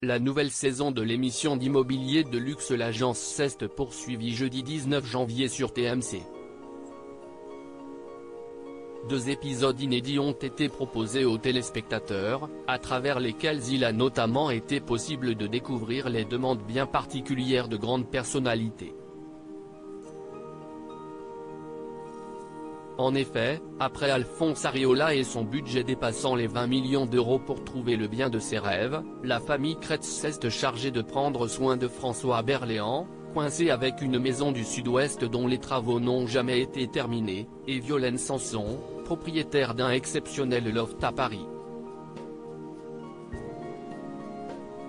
La nouvelle saison de l'émission d'immobilier de luxe L'Agence s'est poursuivie jeudi 19 janvier sur TMC. 2 épisodes inédits ont été proposés aux téléspectateurs, à travers lesquels il a notamment été possible de découvrir les demandes bien particulières de grandes personnalités. En effet, après Alphonse Areola et son budget dépassant les 20 millions d'euros pour trouver le bien de ses rêves, la famille Kretz s'est chargée de prendre soin de François Berléand, coincé avec une maison du Sud-Ouest dont les travaux n'ont jamais été terminés, et Violaine Sanson, propriétaire d'un exceptionnel loft à Paris.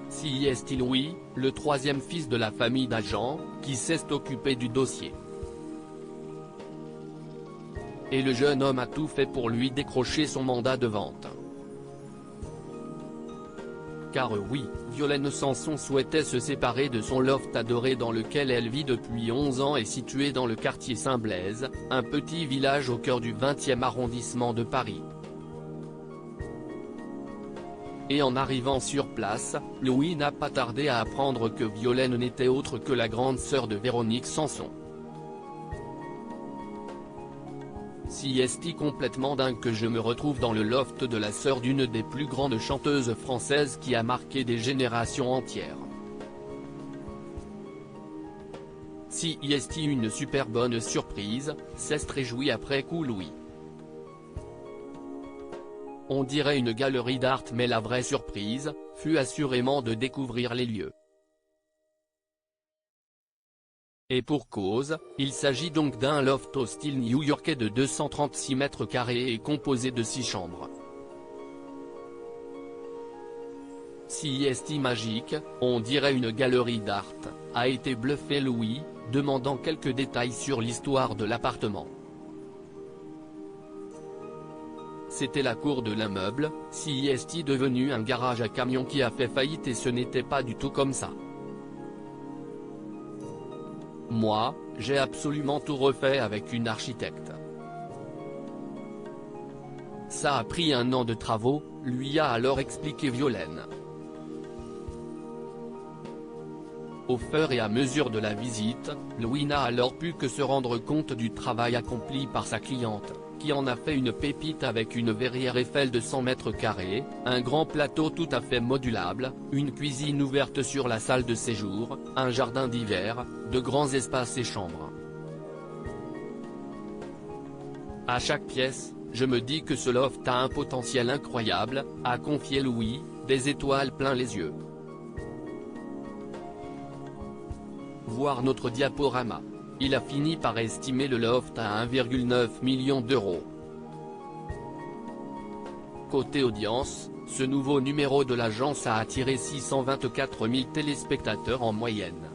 C'est Louis, le 3e fils de la famille d'agents, qui s'est occupé du dossier. Et le jeune homme a tout fait pour lui décrocher son mandat de vente. Car oui, Violaine Sanson souhaitait se séparer de son loft adoré dans lequel elle vit depuis 11 ans et situé dans le quartier Saint-Blaise, un petit village au cœur du 20e arrondissement de Paris. Et en arrivant sur place, Louis n'a pas tardé à apprendre que Violaine n'était autre que la grande sœur de Véronique Sanson. C'est complètement dingue que je me retrouve dans le loft de la sœur d'une des plus grandes chanteuses françaises qui a marqué des générations entières. C'est une super bonne surprise, s'est réjoui après coup Louis. On dirait une galerie d'art, mais la vraie surprise fut assurément de découvrir les lieux. Et pour cause, il s'agit donc d'un loft au style new-yorkais de 236 mètres carrés et composé de 6 chambres. C'est magique, on dirait une galerie d'art, a été bluffé Louis, demandant quelques détails sur l'histoire de l'appartement. C'était la cour de l'immeuble, c'est devenu un garage à camions qui a fait faillite et ce n'était pas du tout comme ça. Moi, j'ai absolument tout refait avec une architecte. Ça a pris 1 an de travaux, lui a alors expliqué Violaine. Au fur et à mesure de la visite, Louis n'a alors pu que se rendre compte du travail accompli par sa cliente, qui en a fait une pépite avec une verrière Eiffel de 100 mètres carrés, un grand plateau tout à fait modulable, une cuisine ouverte sur la salle de séjour, un jardin d'hiver, de grands espaces et chambres. À chaque pièce, je me dis que ce loft a un potentiel incroyable, a confié Louis, des étoiles plein les yeux. Voir notre diaporama. Il a fini par estimer le loft à 1,9 million d'euros. Côté audience, ce nouveau numéro de l'agence a attiré 624 000 téléspectateurs en moyenne.